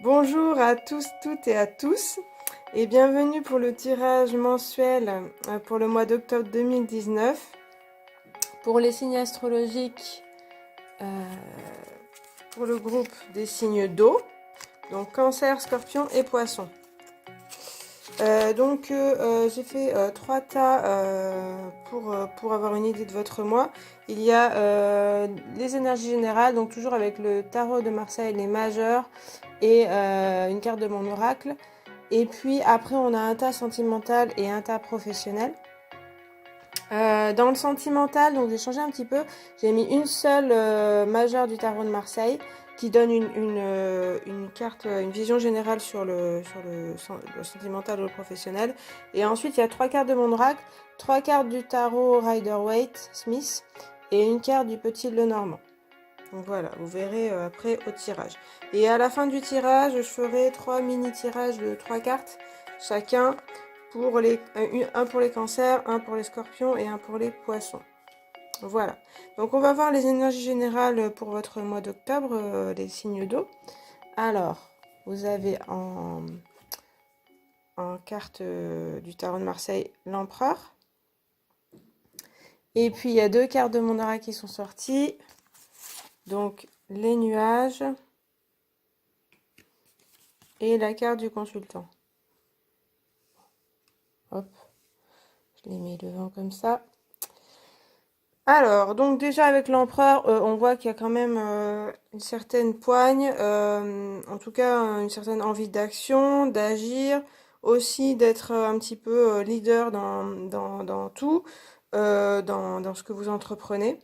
Bonjour à tous, toutes et à tous et bienvenue pour le tirage mensuel pour le mois d'octobre 2019 pour les signes astrologiques pour le groupe des signes d'eau, donc Cancer, Scorpion et Poisson. J'ai fait 3 tas pour avoir une idée de votre mois. Il y a les énergies générales, donc toujours avec le tarot de Marseille, les majeurs et une carte de mon oracle. Et puis après on a un tas sentimental et un tas professionnel. Dans le sentimental, donc j'ai changé un petit peu, j'ai mis une seule majeure du tarot de Marseille qui donne une carte, une vision générale sur le sentimental ou le professionnel. Et ensuite il y a 3 cartes de mon oracle, 3 cartes du tarot Rider-Waite Smith et une carte du petit Lenormand. Donc voilà, vous verrez après au tirage. Et à la fin du tirage, je ferai 3 mini tirages de 3 cartes chacun pour un pour les cancers, un pour les scorpions et un pour les poissons. Voilà. Donc on va voir les énergies générales pour votre mois d'octobre, les signes d'eau. Alors, vous avez en carte du tarot de Marseille l'empereur. Et puis il y a 2 cartes de mon oracle qui sont sorties. Donc les nuages et la carte du consultant. Hop, je les mets devant comme ça. Alors, donc déjà avec l'empereur, on voit qu'il y a quand même une certaine poigne, en tout cas une certaine envie d'action, d'agir, aussi d'être un petit peu leader dans tout, dans ce que vous entreprenez.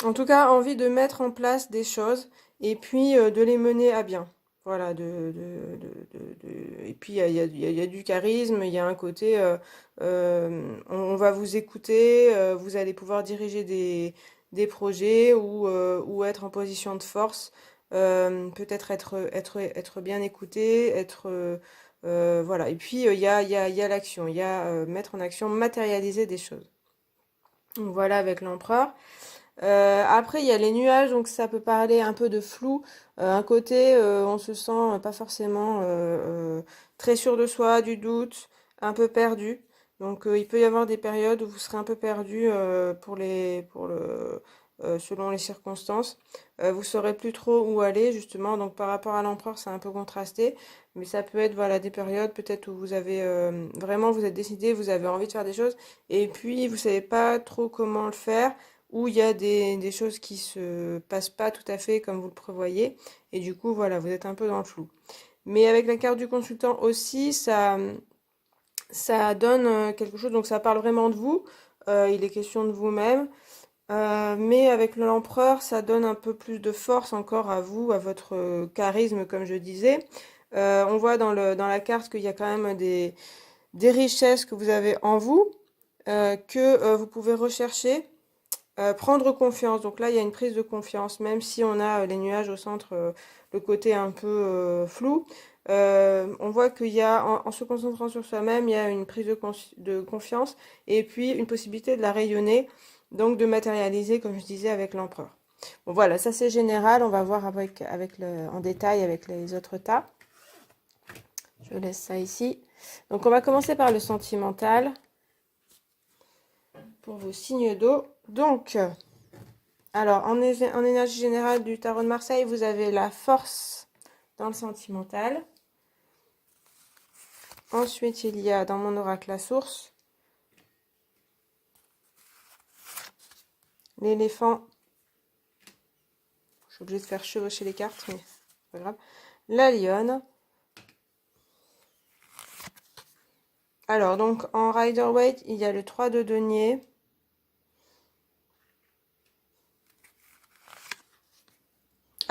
En tout cas, envie de mettre en place des choses et puis de les mener à bien. Voilà, et puis il y a du charisme, il y a un côté, on va vous écouter, vous allez pouvoir diriger des projets ou être en position de force, peut-être être bien écouté, voilà. Et puis il y a l'action, il y a mettre en action, matérialiser des choses. Donc voilà avec l'empereur. Après, il y a les nuages, donc ça peut parler un peu de flou. Un côté, on se sent pas forcément très sûr de soi, du doute, un peu perdu. Donc, il peut y avoir des périodes où vous serez un peu perdu selon les circonstances. Vous saurez plus trop où aller, justement. Donc, par rapport à l'empereur, c'est un peu contrasté. Mais ça peut être, voilà, des périodes peut-être où vous avez vraiment, vous êtes décidé, vous avez envie de faire des choses. Et puis, vous savez pas trop comment le faire où il y a des choses qui se passent pas tout à fait comme vous le prévoyez, et du coup, voilà, vous êtes un peu dans le flou. Mais avec la carte du consultant aussi, ça donne quelque chose, donc ça parle vraiment de vous, il est question de vous-même, mais avec l'empereur, ça donne un peu plus de force encore à vous, à votre charisme, comme je disais. On voit dans la carte qu'il y a quand même des richesses que vous avez en vous, que vous pouvez rechercher. Prendre confiance. Donc là, il y a une prise de confiance, même si on a les nuages au centre, le côté un peu flou. On voit qu'il y a, en se concentrant sur soi-même, il y a une prise de confiance et puis une possibilité de la rayonner, donc de matérialiser, comme je disais, avec l'empereur. Bon, voilà, ça c'est général. On va voir en détail avec les autres tas. Je laisse ça ici. Donc on va commencer par le sentimental pour vos signes d'eau. Donc, alors, en énergie générale du tarot de Marseille, vous avez la force dans le sentimental. Ensuite, il y a dans mon oracle la source, l'éléphant. Je suis obligée de faire chevaucher les cartes, mais c'est pas grave. La lionne. Alors, donc, en Rider-Waite, il y a le 3 de denier.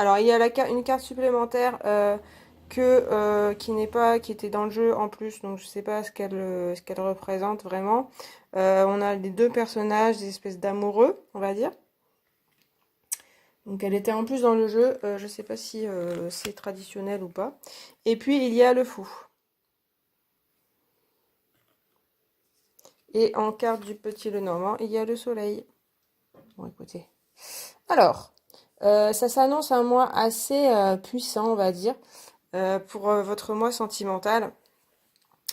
Alors, il y a une carte supplémentaire qui était dans le jeu en plus, donc je sais pas ce qu'elle représente vraiment. On a les 2 personnages, des espèces d'amoureux, on va dire. Donc elle était en plus dans le jeu, je sais pas si c'est traditionnel ou pas. Et puis il y a le fou. Et en carte du petit Lenormand, il y a le soleil. Bon écoutez. Alors, Ça s'annonce un mois assez puissant, on va dire, pour votre mois sentimental.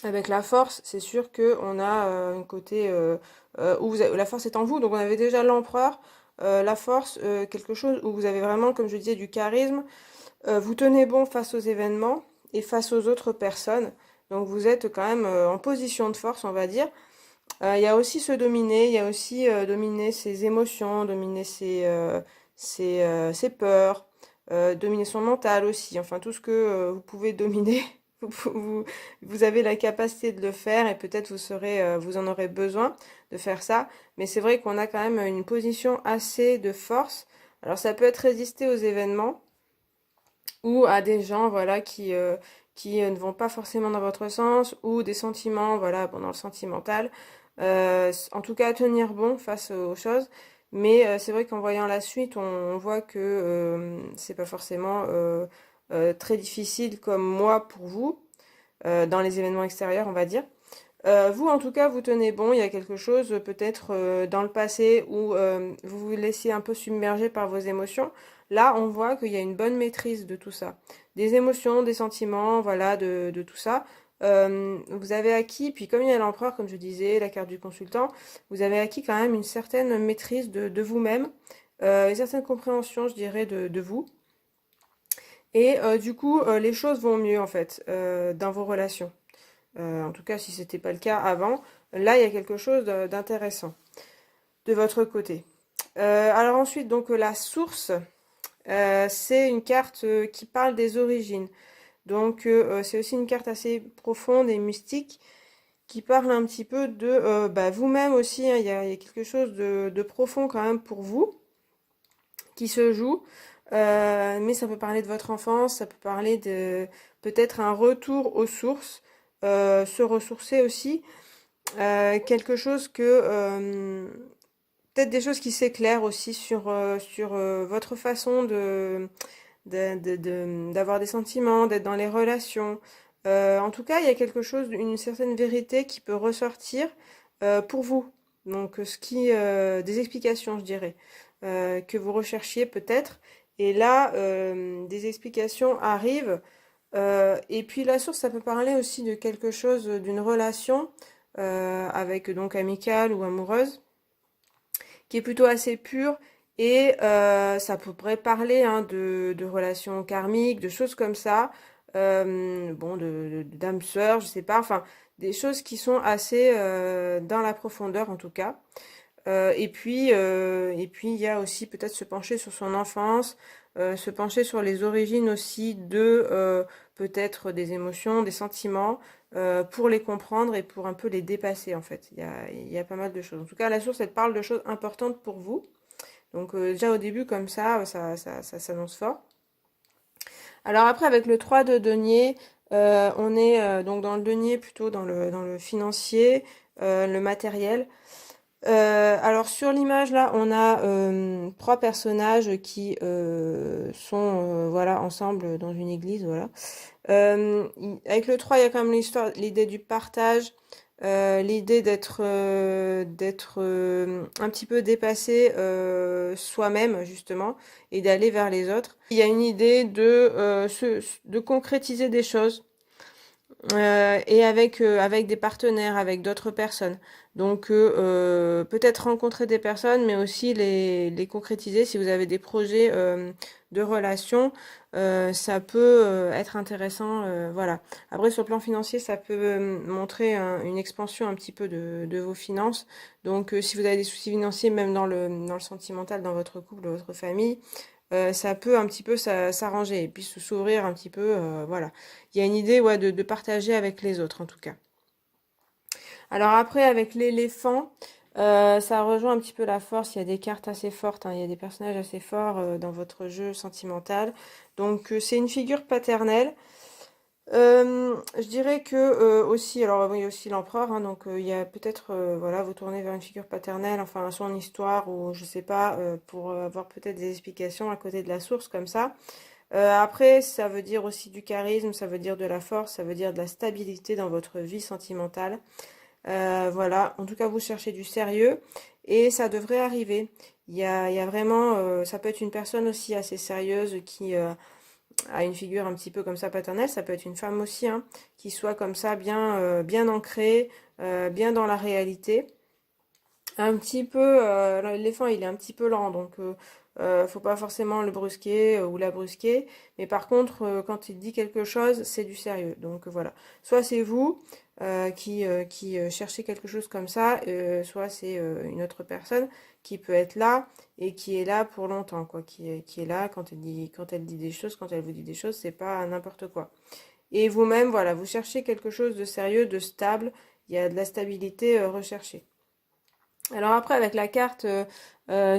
Avec la force, c'est sûr que on a une côté où la force est en vous. Donc on avait déjà l'empereur, la force, quelque chose où vous avez vraiment, comme je disais, du charisme. Vous tenez bon face aux événements et face aux autres personnes. Donc vous êtes quand même en position de force, on va dire. Il y a aussi se dominer, il y a aussi dominer ses émotions, dominer ses peurs, dominer son mental aussi. Enfin, tout ce que vous pouvez dominer, vous, vous avez la capacité de le faire et peut-être vous en aurez besoin de faire ça. Mais c'est vrai qu'on a quand même une position assez de force. Alors ça peut être résister aux événements ou à des gens, voilà, qui ne vont pas forcément dans votre sens, ou des sentiments, voilà, bon, dans le sentimental. En tout cas, tenir bon face aux choses. Mais c'est vrai qu'en voyant la suite, on voit que c'est pas forcément très difficile comme moi pour vous, dans les événements extérieurs, on va dire. Vous, en tout cas, vous tenez bon. Il y a quelque chose, peut-être dans le passé, où vous vous laissiez un peu submerger par vos émotions. Là, on voit qu'il y a une bonne maîtrise de tout ça. Des émotions, des sentiments, voilà, de tout ça. Vous avez acquis, puis comme il y a l'empereur, comme je disais, la carte du consultant, vous avez acquis quand même une certaine maîtrise de vous-même, une certaine compréhension, je dirais, de vous. Et du coup, les choses vont mieux, en fait, dans vos relations. En tout cas, si c'était pas le cas avant, là, il y a quelque chose d'intéressant de votre côté. Alors ensuite, donc la source, c'est une carte qui parle des origines. Donc c'est aussi une carte assez profonde et mystique qui parle un petit peu de vous-même aussi, hein. Il y a quelque chose de profond quand même pour vous qui se joue. Mais ça peut parler de votre enfance, ça peut parler de peut-être un retour aux sources, se ressourcer aussi. Quelque chose que peut-être des choses qui s'éclairent aussi sur votre façon d'avoir des sentiments, d'être dans les relations. En tout cas, il y a quelque chose, une certaine vérité qui peut ressortir pour vous. Donc, des explications, je dirais, que vous recherchiez peut-être. Et là, des explications arrivent. Et puis la source, ça peut parler aussi de quelque chose, d'une relation avec donc amicale ou amoureuse qui est plutôt assez pure et ça pourrait parler hein, de relations karmiques, de choses comme ça, bon, d'âme sœur, je sais pas, enfin, des choses qui sont assez dans la profondeur en tout cas. Et puis il y a aussi peut-être se pencher sur son enfance, se pencher sur les origines aussi de peut-être des émotions, des sentiments, pour les comprendre et pour un peu les dépasser en fait. Il y a pas mal de choses. En tout cas, la source, elle parle de choses importantes pour vous. Donc déjà au début, comme ça s'annonce fort. Alors après, avec le 3 de denier, on est donc dans le denier plutôt dans le financier, le matériel. Alors sur l'image là, on a trois personnages qui sont voilà ensemble dans une église, voilà. Avec le 3 il y a quand même l'idée du partage, l'idée d'être un petit peu dépassé soi-même justement et d'aller vers les autres. Il y a une idée de concrétiser des choses et avec des partenaires, avec d'autres personnes. Donc peut-être rencontrer des personnes, mais aussi les concrétiser. Si vous avez des projets de relations, ça peut être intéressant. Voilà. Après, sur le plan financier, ça peut montrer une expansion un petit peu de vos finances. Donc si vous avez des soucis financiers, même dans le sentimental, dans votre couple, dans votre famille, ça peut un petit peu s'arranger et puis s'ouvrir un petit peu, voilà. Il y a une idée ouais, de partager avec les autres en tout cas. Alors après avec l'éléphant, ça rejoint un petit peu la force, il y a des cartes assez fortes, hein, il y a des personnages assez forts dans votre jeu sentimental. Donc c'est une figure paternelle. Je dirais que aussi, alors oui, il y a aussi l'empereur, hein, donc il y a peut-être, voilà, vous tournez vers une figure paternelle, enfin son histoire, ou je sais pas, pour avoir peut-être des explications à côté de la source comme ça. Après, ça veut dire aussi du charisme, ça veut dire de la force, ça veut dire de la stabilité dans votre vie sentimentale. Voilà, en tout cas, vous cherchez du sérieux et ça devrait arriver. Il y a vraiment, ça peut être une personne aussi assez sérieuse qui a une figure un petit peu comme ça paternelle, ça peut être une femme aussi, hein, qui soit comme ça bien, bien ancrée, bien dans la réalité. Un petit peu, l'éléphant il est un petit peu lent, donc faut pas forcément le brusquer ou la brusquer. Mais par contre, quand il dit quelque chose, c'est du sérieux. Donc voilà. Soit c'est vous qui cherchez quelque chose comme ça, soit c'est une autre personne qui peut être là et qui est là pour longtemps, quoi. Qui est là quand elle dit des choses, quand elle vous dit des choses, c'est pas n'importe quoi. Et vous-même, voilà, vous cherchez quelque chose de sérieux, de stable. Il y a de la stabilité recherchée. Alors après, avec la carte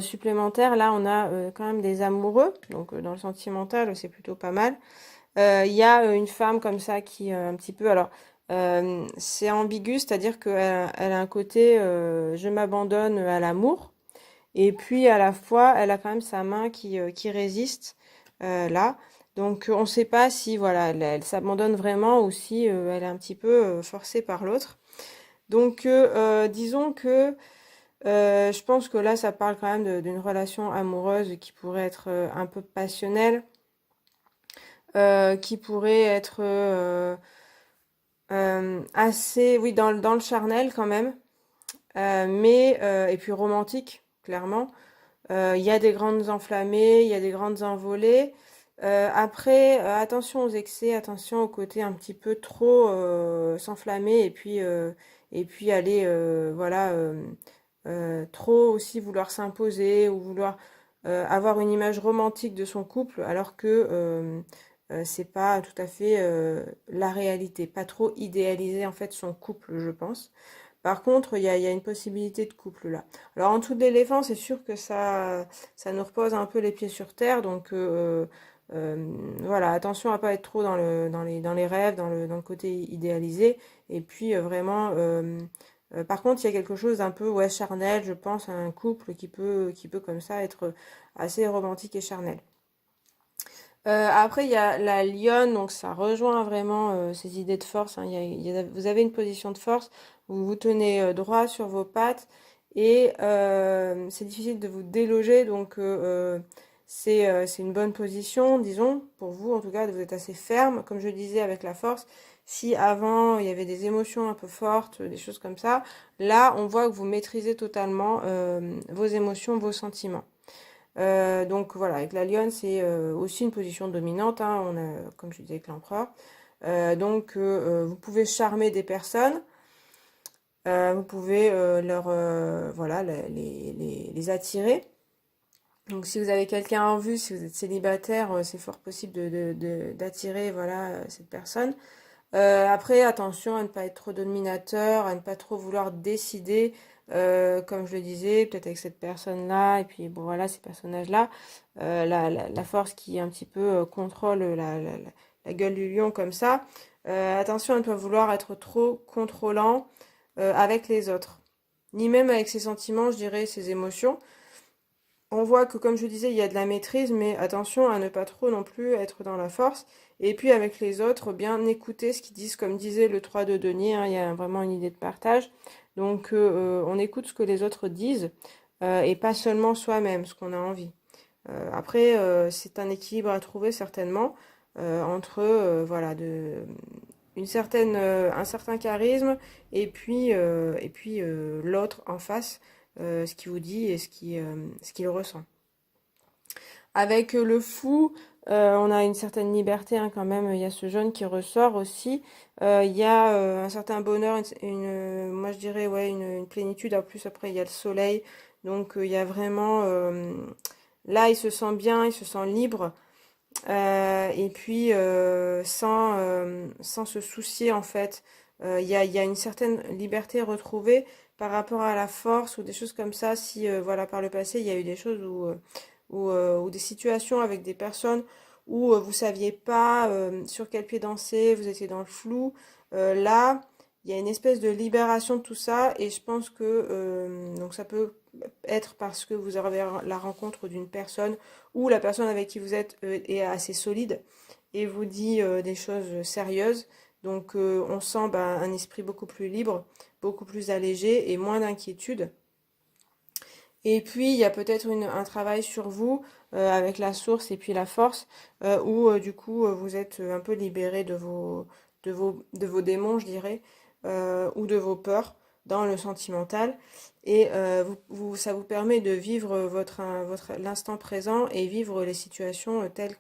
supplémentaire, là, on a quand même des amoureux. Donc dans le sentimental, c'est plutôt pas mal. Il y a une femme comme ça qui un petit peu... Alors, c'est ambigu, c'est-à-dire qu'elle a un côté je m'abandonne à l'amour. Et puis à la fois, elle a quand même sa main qui résiste là. Donc on ne sait pas si voilà, elle s'abandonne vraiment ou si elle est un petit peu forcée par l'autre. Donc disons que je pense que là, ça parle quand même d'une relation amoureuse qui pourrait être un peu passionnelle, qui pourrait être assez, oui, dans le charnel quand même, et puis romantique, clairement. Il y a des grandes enflammées, il y a des grandes envolées. Après, attention aux excès, attention au côté un petit peu trop s'enflammer et puis aller, voilà, trop aussi vouloir s'imposer ou vouloir avoir une image romantique de son couple alors que c'est pas tout à fait la réalité, pas trop idéaliser en fait son couple, je pense. Par contre, il y a une possibilité de couple là. Alors en dessous de l'éléphant, c'est sûr que ça nous repose un peu les pieds sur terre, donc voilà, attention à pas être trop dans les rêves, dans le côté idéalisé, et puis vraiment, par contre, il y a quelque chose d'un peu ouais, charnel, je pense, à un couple qui peut comme ça être assez romantique et charnel. Après, il y a la lionne, donc ça rejoint vraiment ces idées de force, hein. Vous avez une position de force, vous vous tenez droit sur vos pattes et c'est difficile de vous déloger, donc c'est une bonne position, disons, pour vous en tout cas, vous êtes assez ferme, comme je disais avec la force. Si avant il y avait des émotions un peu fortes, des choses comme ça, là on voit que vous maîtrisez totalement vos émotions, vos sentiments. Donc voilà, avec la lionne, c'est aussi une position dominante, hein, on a, comme je disais avec l'empereur. Donc vous pouvez charmer des personnes, vous pouvez voilà, les attirer. Donc si vous avez quelqu'un en vue, si vous êtes célibataire, c'est fort possible d'attirer voilà, cette personne. Après, attention à ne pas être trop dominateur, à ne pas trop vouloir décider, comme je le disais, peut-être avec cette personne-là, et puis bon voilà, ces personnages-là, la force qui un petit peu contrôle la gueule du lion comme ça. Attention à ne pas vouloir être trop contrôlant avec les autres, ni même avec ses sentiments, je dirais, ses émotions. On voit que, comme je disais, il y a de la maîtrise, mais attention à ne pas trop non plus être dans la force. Et puis avec les autres, bien écouter ce qu'ils disent, comme disait le 3 de denier, hein, il y a vraiment une idée de partage. Donc on écoute ce que les autres disent et pas seulement soi-même, ce qu'on a envie. Après, c'est un équilibre à trouver certainement entre voilà, un certain charisme et puis l'autre en face ce qu'il vous dit et ce qu'il ressent. Avec le fou, on a une certaine liberté hein, quand même. Il y a ce jaune qui ressort aussi. Il y a un certain bonheur, moi je dirais ouais, une plénitude. En plus après il y a le soleil, donc il y a vraiment là il se sent bien, il se sent libre. Et puis sans se soucier en fait, il y a une certaine liberté retrouvée par rapport à la force ou des choses comme ça. Si voilà par le passé il y a eu des choses ou des situations avec des personnes où vous saviez pas sur quel pied danser, vous étiez dans le flou. Là, il y a une espèce de libération de tout ça et je pense que donc ça peut être parce que vous avez la rencontre d'une personne ou la personne avec qui vous êtes est assez solide et vous dit des choses sérieuses Donc on sent bah, un esprit beaucoup plus libre, beaucoup plus allégé et moins d'inquiétude. Et puis, il y a peut-être un travail sur vous avec la source et puis la force, où du coup, vous êtes un peu libéré de vos démons, je dirais, ou de vos peurs dans le sentimental. Et ça vous permet de vivre l'instant présent et vivre les situations telles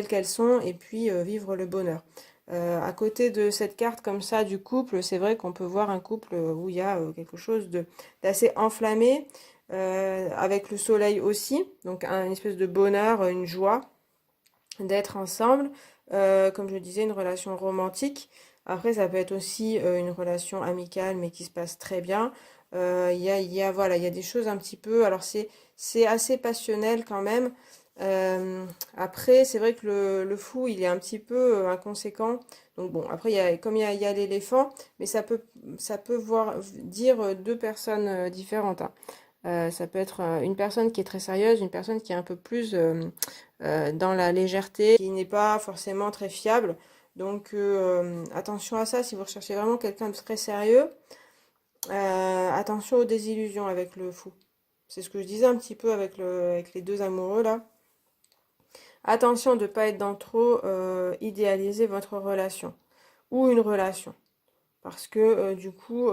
qu'elles sont, et puis vivre le bonheur. À côté de cette carte comme ça du couple, c'est vrai qu'on peut voir un couple où il y a quelque chose d'assez enflammé, avec le soleil aussi, donc une espèce de bonheur, une joie d'être ensemble. Comme je disais, une relation romantique. Après, ça peut être aussi une relation amicale, mais qui se passe très bien. Voilà, il y a des choses un petit peu. Alors, c'est assez passionnel quand même. Après, c'est vrai que le fou, il est un petit peu inconséquent. Donc bon, après, il y a l'éléphant, mais ça peut dire deux personnes différentes, hein. Ça peut être une personne qui est très sérieuse, une personne qui est un peu plus dans la légèreté, qui n'est pas forcément très fiable. Donc attention à ça, si vous recherchez vraiment quelqu'un de très sérieux, attention aux désillusions avec le fou. C'est ce que je disais un petit peu avec les deux amoureux là. Attention de ne pas être dans trop idéaliser votre relation ou une relation. Parce que du coup,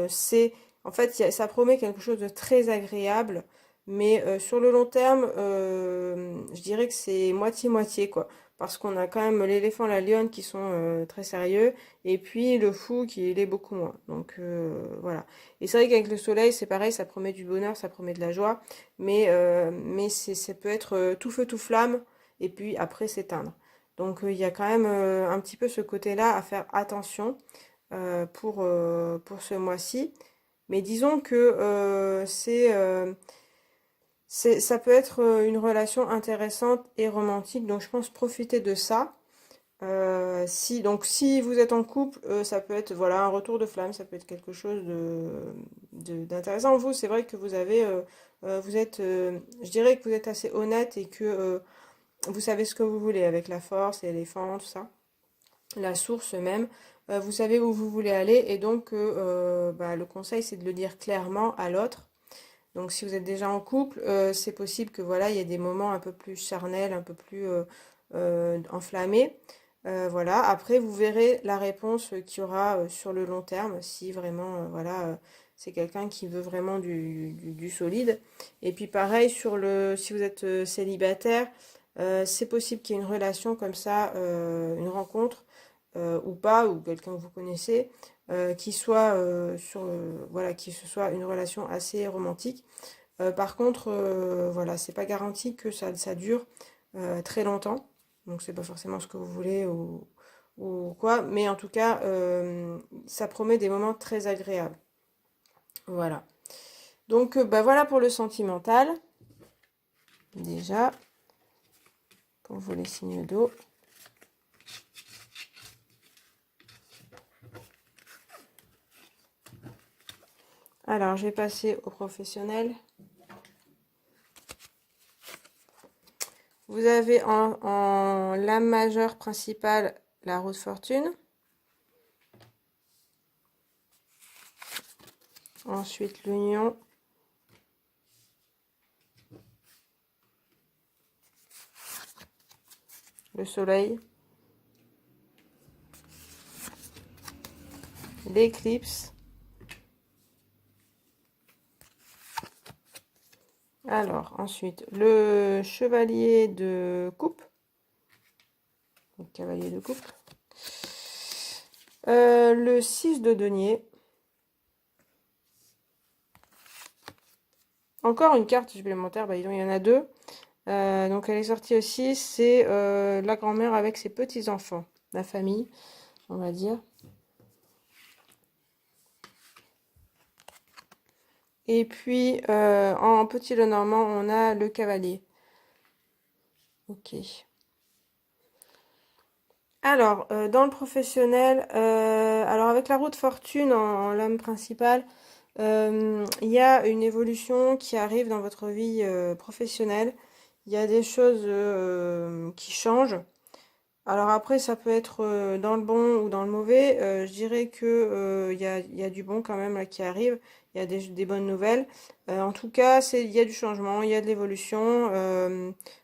c'est... En fait, ça promet quelque chose de très agréable, mais sur le long terme, je dirais que c'est moitié-moitié, quoi. Parce qu'on a quand même l'éléphant, la lionne qui sont très sérieux, et puis le fou qui l'est beaucoup moins. Donc voilà. Et c'est vrai qu'avec le soleil, c'est pareil, ça promet du bonheur, ça promet de la joie, mais ça peut être tout feu, tout flamme, et puis après s'éteindre. Donc il y a quand même un petit peu ce côté-là à faire attention pour ce mois-ci. Mais disons que ça peut être une relation intéressante et romantique. Donc je pense profiter de ça. Si vous êtes en couple, ça peut être voilà un retour de flamme, ça peut être quelque chose d'intéressant. Vous, c'est vrai que je dirais que vous êtes assez honnête et que vous savez ce que vous voulez avec la force, l'éléphant, tout ça, la source même. Vous savez où vous voulez aller et donc bah, le conseil c'est de le dire clairement à l'autre. Donc si vous êtes déjà en couple, c'est possible que voilà, il y ait des moments un peu plus charnels, un peu plus enflammés. Voilà. Après, vous verrez la réponse qu'il y aura sur le long terme, si vraiment voilà, c'est quelqu'un qui veut vraiment du solide. Et puis pareil, si vous êtes célibataire, c'est possible qu'il y ait une relation comme ça, une rencontre ou pas, ou quelqu'un que vous connaissez, qui soit voilà, qui ce soit une relation assez romantique. Par contre, voilà, c'est pas garanti que ça dure très longtemps. Donc c'est pas forcément ce que vous voulez ou quoi, mais en tout cas, ça promet des moments très agréables. Voilà. Donc bah voilà pour le sentimental. Déjà, pour vous les signes d'eau. Alors, je vais passer au professionnel. Vous avez en lame majeure principale la roue de fortune. Ensuite, l'union. Le soleil. L'éclipse. Alors, ensuite, le chevalier de coupe. Le cavalier de coupe. Le 6 de denier. Encore une carte supplémentaire, bah, il y en a deux. Donc elle est sortie aussi, c'est la grand-mère avec ses petits-enfants, la famille, on va dire. Et puis en petit Lenormand, on a le cavalier. Ok. Alors, dans le professionnel, alors avec la roue de fortune en lame principale, il y a une évolution qui arrive dans votre vie professionnelle. Il y a des choses qui changent. Alors après, ça peut être dans le bon ou dans le mauvais. Je dirais que il y a du bon quand même là qui arrive. Il y a des bonnes nouvelles. En tout cas, il y a du changement, il y a de l'évolution.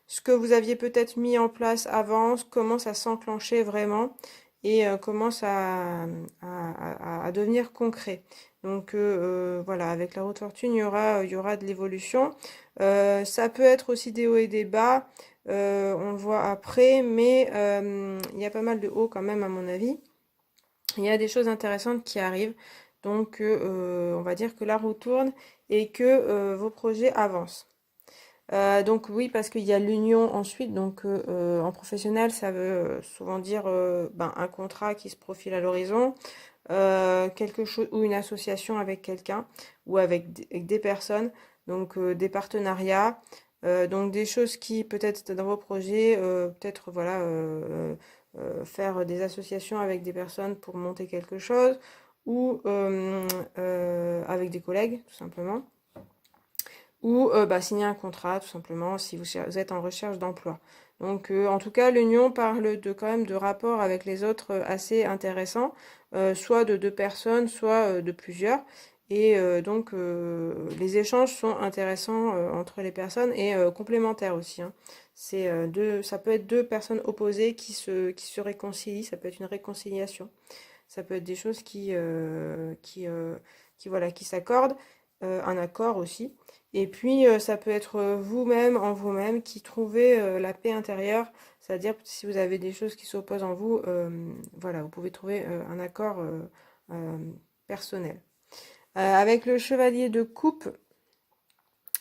Ce que vous aviez peut-être mis en place avant commence à s'enclencher vraiment et commence à devenir concret. Donc voilà, avec la route fortune, il y aura de l'évolution. Ça peut être aussi des hauts et des bas. On le voit après, mais il y a pas mal de hauts quand même à mon avis. Il y a des choses intéressantes qui arrivent, donc on va dire que la roue tourne et que vos projets avancent. Donc oui, parce qu'il y a l'union ensuite, donc en professionnel, ça veut souvent dire ben, un contrat qui se profile à l'horizon, quelque chose ou une association avec quelqu'un ou avec des personnes, donc des partenariats, donc des choses qui peut-être dans vos projets, peut-être voilà, faire des associations avec des personnes pour monter quelque chose ou avec des collègues tout simplement ou bah, signer un contrat tout simplement si vous êtes en recherche d'emploi. Donc en tout cas l'union parle de quand même de rapports avec les autres assez intéressants, soit de deux personnes, soit de plusieurs. Et donc les échanges sont intéressants entre les personnes et complémentaires aussi, hein. Ça peut être deux personnes opposées qui se réconcilient, ça peut être une réconciliation. Ça peut être des choses voilà, qui s'accordent, un accord aussi. Et puis, ça peut être vous-même, en vous-même, qui trouvez la paix intérieure. C'est-à-dire, si vous avez des choses qui s'opposent en vous, voilà, vous pouvez trouver un accord euh, personnel. Avec le chevalier de coupe,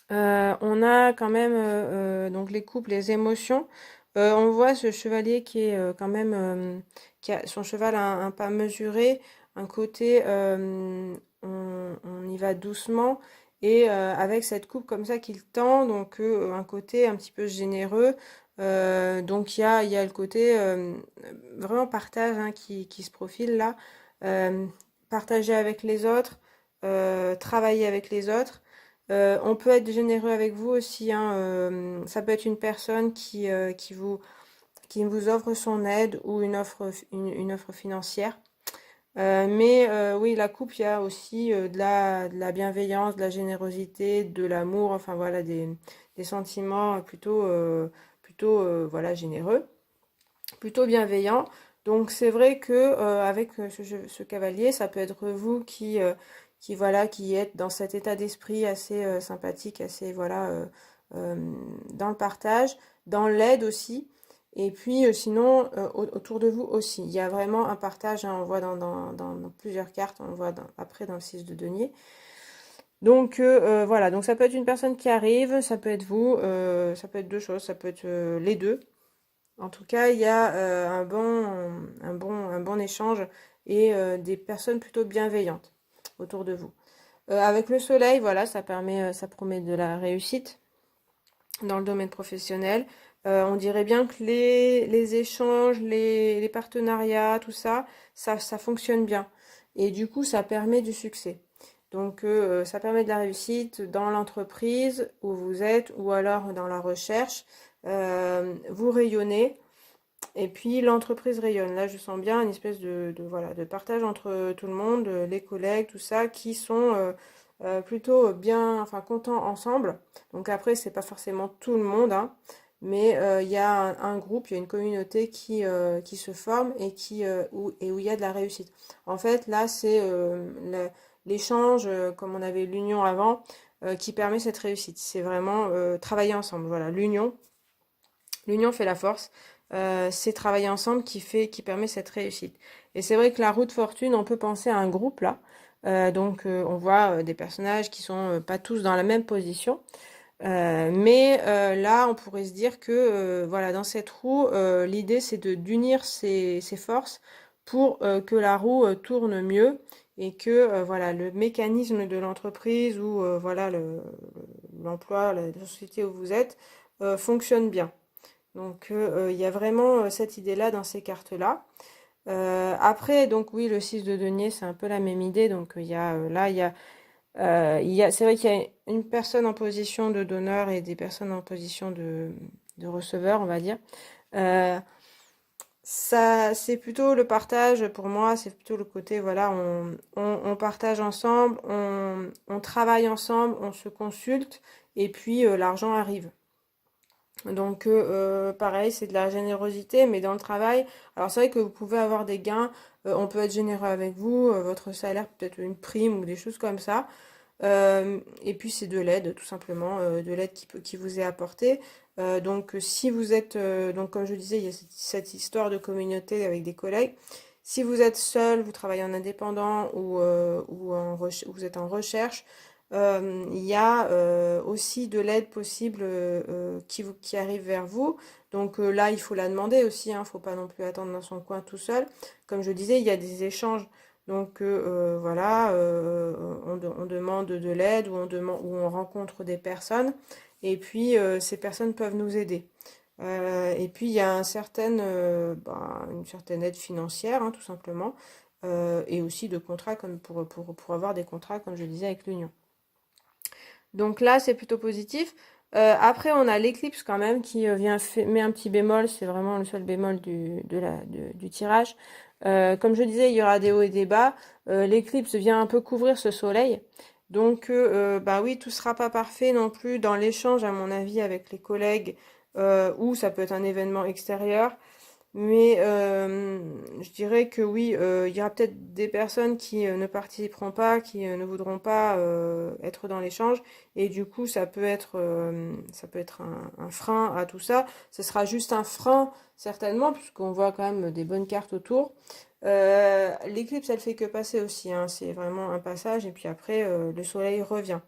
on a quand même donc les couples, les émotions. On voit ce chevalier qui est quand même qui a son cheval un pas mesuré, un côté on y va doucement et avec cette coupe comme ça qu'il tend, donc un côté un petit peu généreux. Donc il y a le côté vraiment partage hein, qui se profile là. Euh, Partager avec les autres, travailler avec les autres. On peut être généreux avec vous aussi, hein, ça peut être une personne qui vous offre son aide ou une offre financière. Mais oui, la coupe, il y a aussi de la bienveillance, de la générosité, de l'amour, enfin voilà, des sentiments plutôt voilà, généreux, plutôt bienveillants. Donc c'est vrai que avec ce cavalier, ça peut être vous voilà, qui êtes dans cet état d'esprit assez sympathique, assez voilà, euh, dans le partage, dans l'aide aussi. Et puis sinon, autour de vous aussi. Il y a vraiment un partage, hein, on voit dans plusieurs cartes, on le voit après dans le 6 de denier. Donc voilà, donc ça peut être une personne qui arrive, ça peut être vous, ça peut être deux choses, ça peut être les deux. En tout cas, il y a un bon échange et des personnes plutôt bienveillantes autour de vous. Avec le soleil, voilà, ça promet de la réussite dans le domaine professionnel. On dirait bien que les échanges, les partenariats, tout ça, ça fonctionne bien. Et du coup, ça permet du succès. Donc, ça permet de la réussite dans l'entreprise où vous êtes ou alors dans la recherche. Vous rayonnez et puis l'entreprise rayonne. Là, je sens bien une espèce voilà, de partage entre tout le monde, les collègues, tout ça, qui sont plutôt bien, enfin, contents ensemble. Donc après, c'est pas forcément tout le monde, hein, mais il y a un groupe, il y a une communauté qui se forme et où il y a de la réussite. En fait, là, c'est l'échange, comme on avait l'union avant, qui permet cette réussite. C'est vraiment travailler ensemble. Voilà, l'union fait la force. C'est travailler ensemble qui permet cette réussite. Et c'est vrai que la route fortune, on peut penser à un groupe là. Donc on voit des personnages qui sont pas tous dans la même position. Mais là, on pourrait se dire que voilà, dans cette roue, l'idée c'est de d'unir ses forces pour que la roue tourne mieux et que voilà, le mécanisme de l'entreprise ou voilà l'emploi, la société où vous êtes fonctionne bien. Donc il y a vraiment cette idée-là dans ces cartes-là. Après, donc oui, le 6 de denier, c'est un peu la même idée. Donc il y a là, c'est vrai qu'il y a une personne en position de donneur et des personnes en position de receveur, on va dire. Euh, Ça, c'est plutôt le partage, pour moi, c'est plutôt le côté, voilà, on partage ensemble, on travaille ensemble, on se consulte, et puis l'argent arrive. Donc, pareil, c'est de la générosité, mais dans le travail, alors c'est vrai que vous pouvez avoir des gains, on peut être généreux avec vous, votre salaire peut-être une prime ou des choses comme ça. Et puis c'est de l'aide, tout simplement, de l'aide qui vous est apportée. Donc si vous êtes, donc comme je disais, il y a cette histoire de communauté avec des collègues. Si vous êtes seul, vous travaillez en indépendant ou vous êtes en recherche, il y a aussi de l'aide possible qui arrive vers vous. Donc là, il faut la demander aussi, hein, faut pas non plus attendre dans son coin tout seul. Comme je disais, il y a des échanges. Donc voilà, on demande de l'aide ou on rencontre des personnes et puis ces personnes peuvent nous aider. Et puis il y a une certaine aide financière, hein, tout simplement, et aussi de contrats comme pour avoir des contrats, comme je disais, avec l'Union. Donc là, c'est plutôt positif. Après, on a l'éclipse quand même qui met un petit bémol, c'est vraiment le seul bémol du tirage. Comme je disais, il y aura des hauts et des bas. L'éclipse vient un peu couvrir ce soleil. Donc, bah oui, tout sera pas parfait non plus dans l'échange, à mon avis, avec les collègues, ou ça peut être un événement extérieur. Mais je dirais que oui, il y aura peut-être des personnes qui ne participeront pas, qui ne voudront pas être dans l'échange, et du coup ça peut être un frein à tout ça. Ce sera juste un frein certainement, puisqu'on voit quand même des bonnes cartes autour. L'éclipse, elle fait que passer aussi, hein, c'est vraiment un passage, et puis après le soleil revient.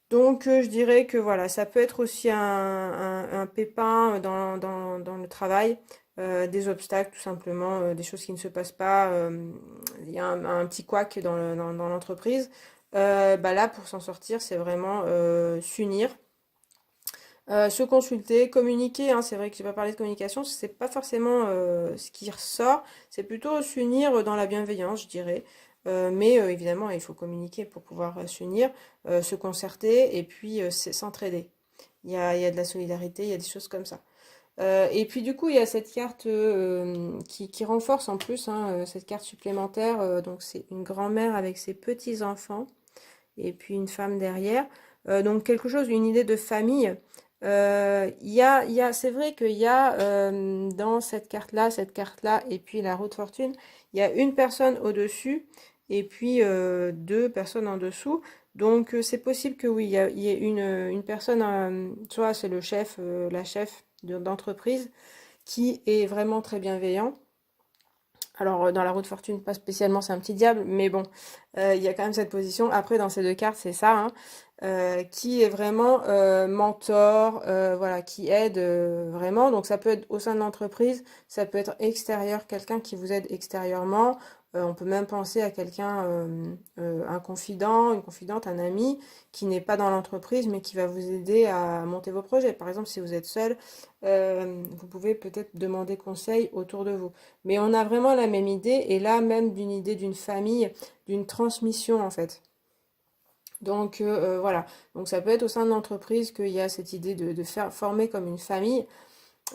Donc, je dirais que voilà, ça peut être aussi un pépin dans le travail, des obstacles tout simplement, des choses qui ne se passent pas. Il y a un petit couac dans l'entreprise. Bah là, pour s'en sortir, c'est vraiment s'unir, se consulter, communiquer. Hein, c'est vrai que j'ai pas parlé de communication, c'est pas forcément ce qui ressort, c'est plutôt s'unir dans la bienveillance, je dirais. Mais évidemment, il faut communiquer pour pouvoir s'unir, se concerter et puis s'entraider. Il y a de la solidarité, il y a des choses comme ça. Et puis du coup, il y a cette carte qui renforce en plus, hein, cette carte supplémentaire. Donc c'est une grand-mère avec ses petits-enfants et puis une femme derrière. Donc quelque chose, une idée de famille. C'est vrai qu'il y a dans cette carte-là, et puis la roue de fortune, il y a une personne au-dessus et puis deux personnes en dessous. Donc c'est possible que oui, il y ait une personne, soit c'est le chef, la chef d'entreprise, qui est vraiment très bienveillant. Alors, dans la roue de fortune, pas spécialement, c'est un petit diable, mais bon, il y a quand même cette position. Après, dans ces deux cartes, c'est ça, hein, qui est vraiment mentor, voilà, qui aide vraiment. Donc, ça peut être au sein de l'entreprise, ça peut être extérieur, quelqu'un qui vous aide extérieurement. On peut même penser à quelqu'un, un confident, une confidente, un ami, qui n'est pas dans l'entreprise, mais qui va vous aider à monter vos projets. Par exemple, si vous êtes seul, vous pouvez peut-être demander conseil autour de vous. Mais on a vraiment la même idée, et là même d'une idée d'une famille, d'une transmission en fait. Donc voilà, donc ça peut être au sein de l'entreprise qu'il y a cette idée de faire former comme une famille.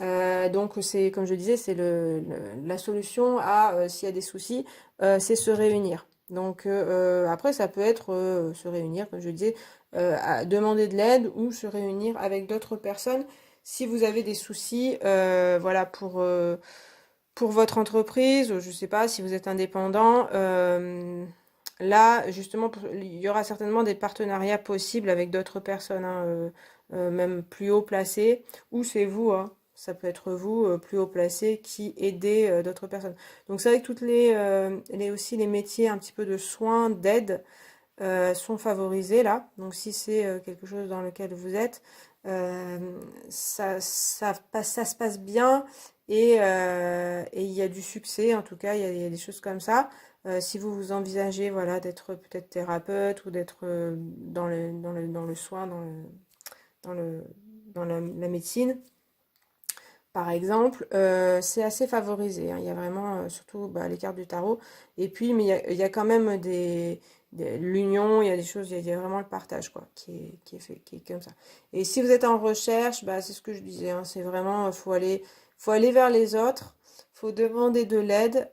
Donc c'est comme je disais, c'est la solution à s'il y a des soucis, c'est se réunir. Donc après ça peut être se réunir, comme je disais, à demander de l'aide ou se réunir avec d'autres personnes si vous avez des soucis, voilà pour votre entreprise, ou je sais pas si vous êtes indépendant. Là, justement, il y aura certainement des partenariats possibles avec d'autres personnes, hein, même plus haut placées, ou c'est vous, hein. Ça peut être vous, plus haut placé, qui aidez d'autres personnes. Donc c'est vrai que aussi les métiers un petit peu de soins, d'aide, sont favorisés là. Donc si c'est quelque chose dans lequel vous êtes, euh, ça se passe bien et il y a du succès, en tout cas, il y a des choses comme ça. Si vous vous envisagez, voilà, d'être peut-être thérapeute ou d'être dans le soin, dans le, dans la médecine, par exemple, c'est assez favorisé, hein. Il y a vraiment, surtout bah, les cartes du tarot. Et puis, mais il y a quand même l'union, il y a des choses, il y a vraiment le partage, quoi, qui est fait, qui est comme ça. Et si vous êtes en recherche, bah, c'est ce que je disais, hein, c'est vraiment, faut aller vers les autres, faut demander de l'aide.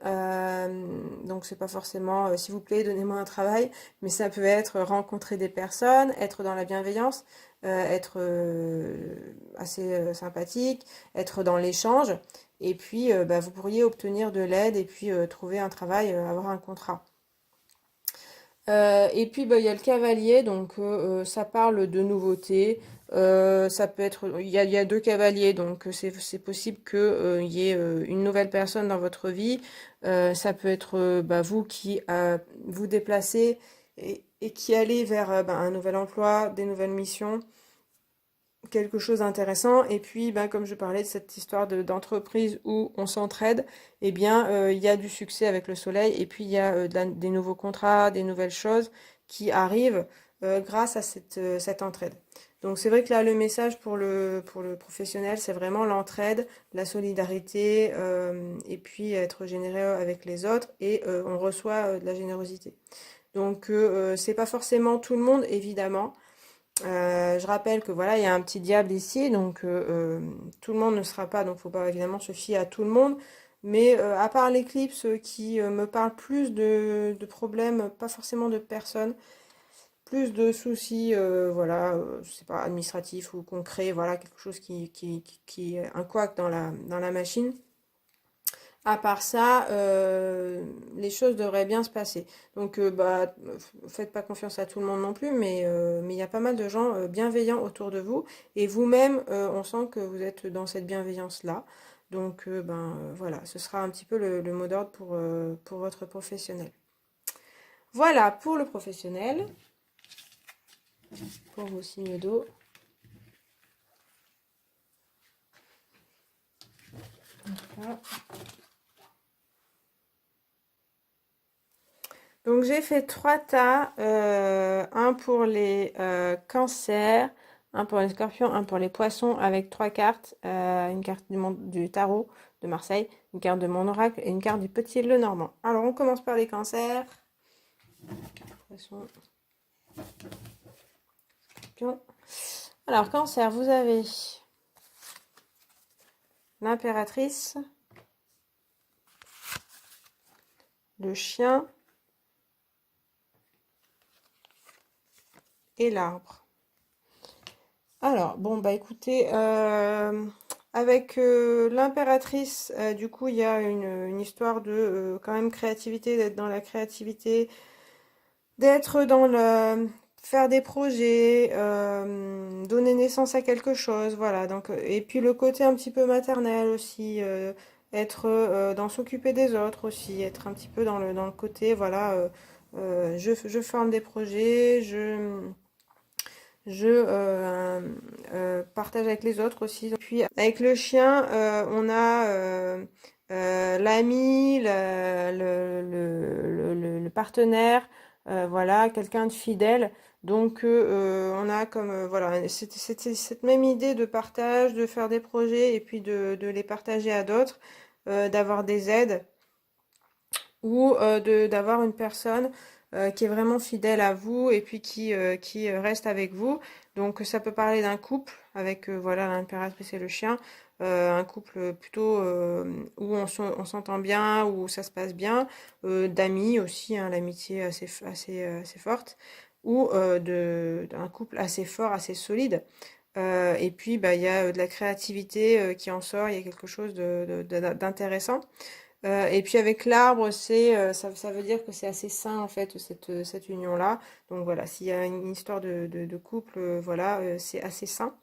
Donc c'est pas forcément s'il vous plaît, donnez-moi un travail, mais ça peut être rencontrer des personnes, être dans la bienveillance, être assez sympathique, être dans l'échange. Et puis bah, vous pourriez obtenir de l'aide et puis trouver un travail, avoir un contrat. Et puis bah, il y a le cavalier, donc ça parle de nouveautés. Ça peut être, il y a deux cavaliers, donc c'est possible que il y ait une nouvelle personne dans votre vie. Ça peut être bah, vous qui vous déplacez et qui allez vers bah, un nouvel emploi, des nouvelles missions, quelque chose d'intéressant. Et puis, ben, comme je parlais de cette histoire d'entreprise où on s'entraide, eh bien, il y a du succès avec le soleil. Et puis, il y a des nouveaux contrats, des nouvelles choses qui arrivent grâce à cette entraide. Donc, c'est vrai que là, le message pour le professionnel, c'est vraiment l'entraide, la solidarité, et puis être généreux avec les autres. Et on reçoit de la générosité. Donc, c'est pas forcément tout le monde, évidemment. Je rappelle que voilà, il y a un petit diable ici, donc tout le monde ne sera pas, donc faut pas évidemment se fier à tout le monde. Mais à part l'éclipse qui me parle plus de problèmes, pas forcément de personnes, plus de soucis, voilà, je sais pas, administratifs ou concrets, voilà, quelque chose qui est un couac dans la machine. À part ça, les choses devraient bien se passer. Donc, bah, faites pas confiance à tout le monde non plus, mais il y a pas mal de gens bienveillants autour de vous. Et vous-même, on sent que vous êtes dans cette bienveillance-là. Donc, ben, voilà, ce sera un petit peu le mot d'ordre pour votre professionnel. Voilà pour le professionnel, pour vos signes d'eau. Voilà. Donc j'ai fait trois tas, un pour les cancers, un pour les scorpions, un pour les poissons avec trois cartes, une carte du tarot de Marseille, une carte de mon oracle et une carte du petit Lenormand. Alors on commence par les cancers. Poissons, scorpions. Alors cancer, vous avez l'impératrice, le chien et l'arbre. Alors, bon, bah écoutez, avec l'impératrice, du coup, il y a une histoire de quand même créativité, d'être dans la créativité, d'être dans le faire des projets, donner naissance à quelque chose, voilà. Donc, et puis le côté un petit peu maternel aussi, être dans s'occuper des autres aussi, être un petit peu dans le côté, voilà, je forme des projets, je partage avec les autres aussi. Puis avec le chien, on a l'ami, le partenaire, voilà, quelqu'un de fidèle. Donc on a comme voilà, c'était cette même idée de partage, de faire des projets et puis de les partager à d'autres, d'avoir des aides ou d'avoir une personne qui est vraiment fidèle à vous et puis qui reste avec vous. Donc ça peut parler d'un couple avec voilà l'impératrice et le chien, un couple plutôt où on s'entend bien, où ça se passe bien, d'amis aussi, hein, l'amitié assez forte, ou d'un couple assez fort, assez solide. Et puis bah il y a de la créativité qui en sort, il y a quelque chose d'intéressant. Et puis avec l'arbre, ça veut dire que c'est assez sain en fait cette union-là. Donc voilà, s'il y a une histoire de couple, voilà, c'est assez sain.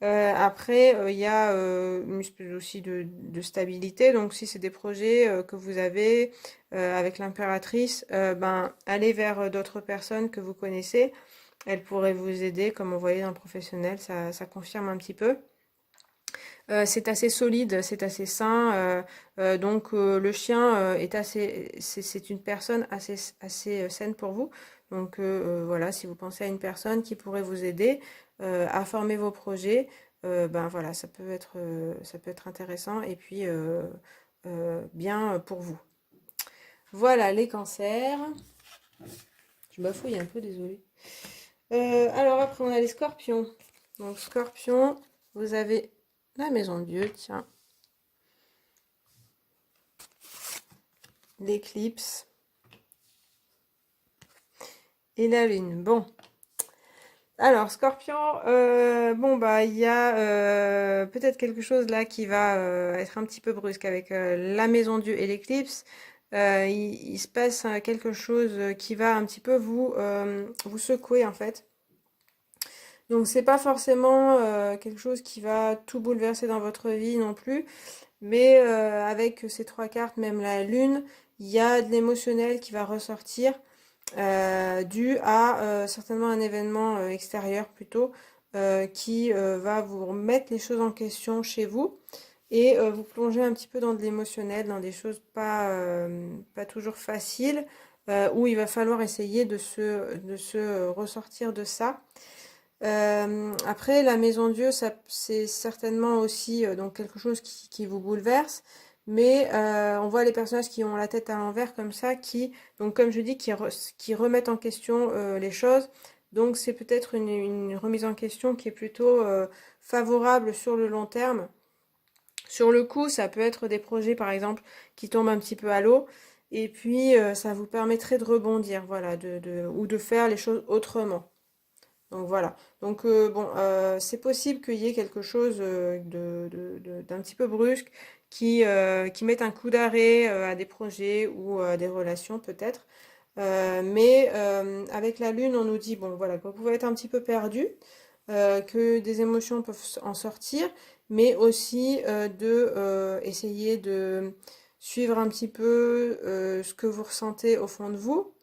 Après, il y a une espèce aussi de stabilité. Donc si c'est des projets que vous avez avec l'impératrice, ben allez vers d'autres personnes que vous connaissez. Elles pourraient vous aider, comme vous voyez dans le professionnel, ça confirme un petit peu. C'est assez solide, c'est assez sain. Donc le chien est c'est une personne assez saine pour vous. Donc voilà, si vous pensez à une personne qui pourrait vous aider à former vos projets, ben voilà, ça peut être intéressant et puis bien pour vous. Voilà les cancers. Je bafouille un peu, désolée. Alors après, on a les scorpions. Donc scorpion, vous avez la maison de Dieu, tiens. l'éclipse et la lune. Bon. Alors, Scorpion, bon bah il y a peut-être quelque chose là qui va être un petit peu brusque avec la maison Dieu et l'éclipse. Il se passe quelque chose qui va un petit peu vous secouer en fait. Donc c'est pas forcément quelque chose qui va tout bouleverser dans votre vie non plus, mais avec ces trois cartes, même la lune, il y a de l'émotionnel qui va ressortir dû à certainement un événement extérieur plutôt qui va vous remettre les choses en question chez vous et vous plonger un petit peu dans de l'émotionnel, dans des choses pas toujours faciles, où il va falloir essayer de se ressortir de ça. Après, la maison Dieu, ça, c'est certainement aussi donc quelque chose qui vous bouleverse, mais on voit les personnages qui ont la tête à l'envers comme ça, donc comme je dis, qui remettent en question les choses. Donc c'est peut-être une remise en question qui est plutôt favorable sur le long terme. Sur le coup, ça peut être des projets, par exemple, qui tombent un petit peu à l'eau, et puis ça vous permettrait de rebondir, voilà, ou de faire les choses autrement. Donc voilà. Donc bon, c'est possible qu'il y ait quelque chose d'un petit peu brusque qui mette un coup d'arrêt à des projets ou à des relations peut-être. Mais avec la lune, on nous dit, bon voilà, que vous pouvez être un petit peu perdu, que des émotions peuvent en sortir, mais aussi de essayer de suivre un petit peu ce que vous ressentez au fond de vous.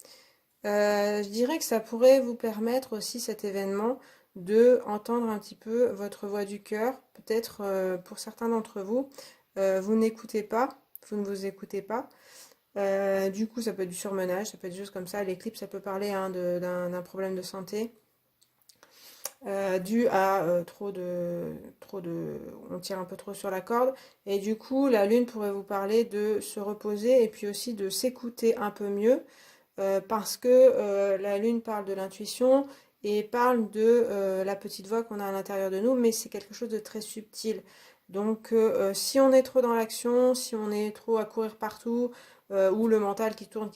Je dirais que ça pourrait vous permettre aussi cet événement de entendre un petit peu votre voix du cœur. Peut-être pour certains d'entre vous, vous n'écoutez pas, vous ne vous écoutez pas. Du coup, ça peut être du surmenage, ça peut être des choses comme ça. L'éclipse, ça peut parler hein, d'un problème de santé dû à on tire un peu trop sur la corde. Et du coup, la lune pourrait vous parler de se reposer et puis aussi de s'écouter un peu mieux parce que la lune parle de l'intuition et parle de la petite voix qu'on a à l'intérieur de nous, mais c'est quelque chose de très subtil. Donc si on est trop dans l'action, si on est trop à courir partout, ou le mental qui tourne,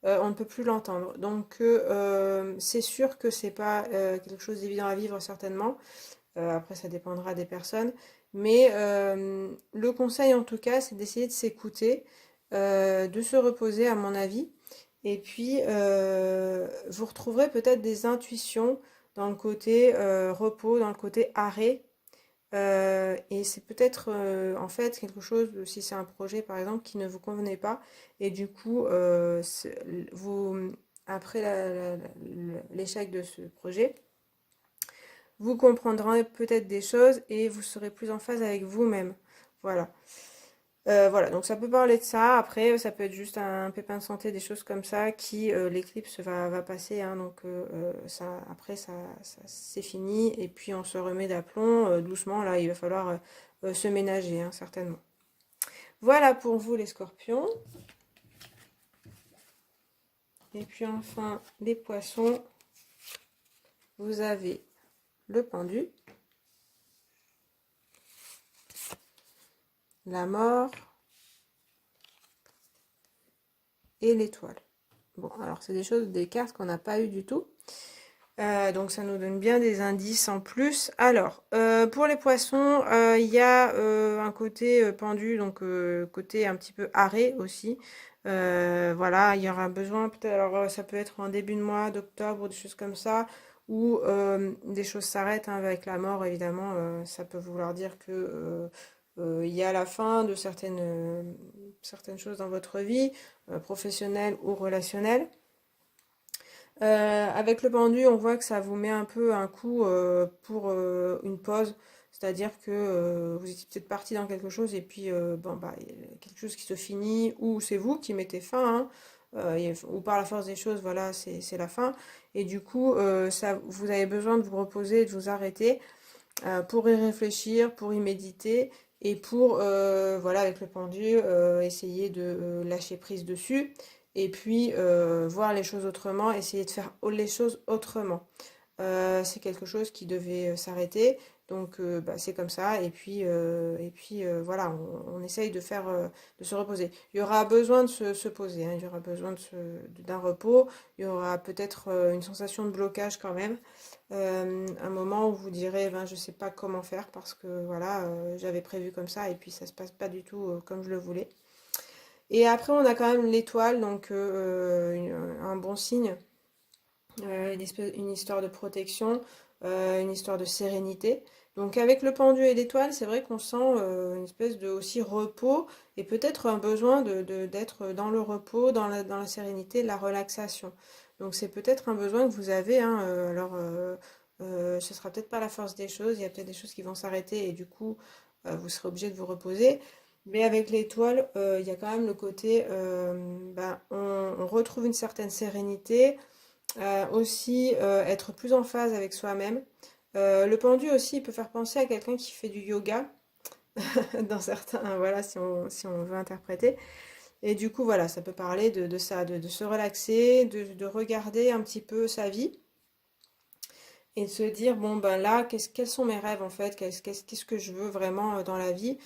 on ne peut plus l'entendre. Donc c'est sûr que c'est pas quelque chose d'évident à vivre certainement. Après ça dépendra des personnes. Mais le conseil en tout cas, c'est d'essayer de s'écouter, de se reposer à mon avis. Et puis, vous retrouverez peut-être des intuitions dans le côté repos, dans le côté arrêt. Et c'est peut-être en fait quelque chose, si c'est un projet par exemple, qui ne vous convenait pas. Et du coup, après l'échec de ce projet, vous comprendrez peut-être des choses et vous serez plus en phase avec vous-même. Voilà. Voilà, donc ça peut parler de ça. Après, ça peut être juste un pépin de santé, des choses comme ça, l'éclipse va passer. Hein, donc ça, après, c'est fini. Et puis on se remet d'aplomb doucement. Là, il va falloir se ménager, hein, certainement. Voilà pour vous les scorpions. Et puis enfin, les poissons, vous avez le pendu, la mort et l'étoile. Bon, alors c'est des cartes qu'on n'a pas eu du tout. Donc ça nous donne bien des indices en plus. Alors, pour les poissons, il y a un côté pendu, donc côté un petit peu arrêt aussi. Voilà, il y aura besoin peut-être, alors ça peut être en début de mois d'octobre ou des choses comme ça, où des choses s'arrêtent hein, avec la mort, évidemment. Ça peut vouloir dire que il y a la fin de certaines choses dans votre vie, professionnelle ou relationnelle. Avec le pendu, on voit que ça vous met un peu un coup pour une pause, c'est-à-dire que vous étiez peut-être parti dans quelque chose et puis bon bah il y a quelque chose qui se finit ou c'est vous qui mettez fin, hein, ou par la force des choses, voilà, c'est la fin. Et du coup, vous avez besoin de vous reposer, de vous arrêter pour y réfléchir, pour y méditer et pour, voilà, avec le pendu, essayer de lâcher prise dessus et puis voir les choses autrement, essayer de faire les choses autrement. C'est quelque chose qui devait s'arrêter. Donc bah, c'est comme ça. Et puis voilà, on essaye de faire, de se reposer. Il y aura besoin de se poser, hein, il y aura besoin d'un repos. Il y aura peut-être une sensation de blocage quand même. Un moment où vous direz, ben, je sais pas comment faire parce que voilà, j'avais prévu comme ça et puis ça se passe pas du tout comme je le voulais. Et après, on a quand même l'étoile, donc un bon signe, une histoire de protection, une histoire de sérénité. Donc avec le pendu et l'étoile, c'est vrai qu'on sent une espèce de aussi repos et peut-être un besoin d'être dans le repos, dans la sérénité, la relaxation. Donc c'est peut-être un besoin que vous avez, hein, ce sera peut-être pas la force des choses, il y a peut-être des choses qui vont s'arrêter et du coup vous serez obligé de vous reposer. Mais avec l'étoile, il y a quand même le côté, ben, on retrouve une certaine sérénité, aussi être plus en phase avec soi-même. Le pendu aussi, il peut faire penser à quelqu'un qui fait du yoga, dans certains, voilà, si on veut interpréter. Et du coup, voilà, ça peut parler de ça, de se relaxer, de regarder un petit peu sa vie et de se dire, bon, ben là, quels sont mes rêves en fait, qu'est-ce que je veux vraiment dans la vie,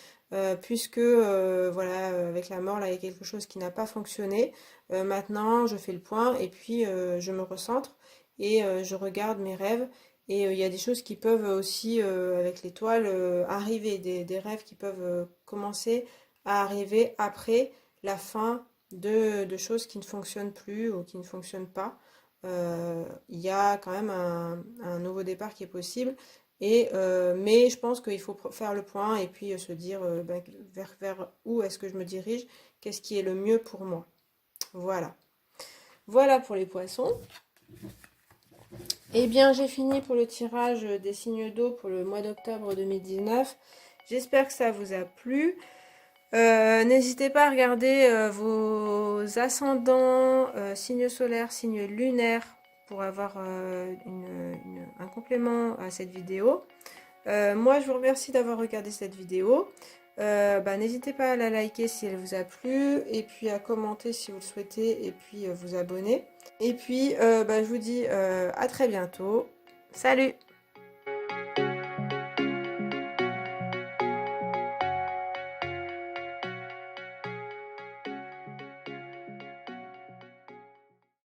puisque, voilà, avec la mort, là, il y a quelque chose qui n'a pas fonctionné. Maintenant, je fais le point et puis je me recentre et je regarde mes rêves. Et il y a des choses qui peuvent aussi, avec l'étoile, arriver, des rêves qui peuvent commencer à arriver après la fin de choses qui ne fonctionnent plus ou qui ne fonctionnent pas. Il y a quand même un nouveau départ qui est possible. Mais je pense qu'il faut faire le point et puis se dire ben, vers où est-ce que je me dirige, qu'est-ce qui est le mieux pour moi. Voilà. Voilà pour les poissons. Eh bien, j'ai fini pour le tirage des signes d'eau pour le mois d'octobre 2019. J'espère que ça vous a plu. N'hésitez pas à regarder vos ascendants, signes solaires, signes lunaires pour avoir un complément à cette vidéo. Moi, je vous remercie d'avoir regardé cette vidéo. Bah, n'hésitez pas à la liker si elle vous a plu et puis à commenter si vous le souhaitez et puis vous abonner. Et puis, bah, je vous dis à très bientôt. Salut!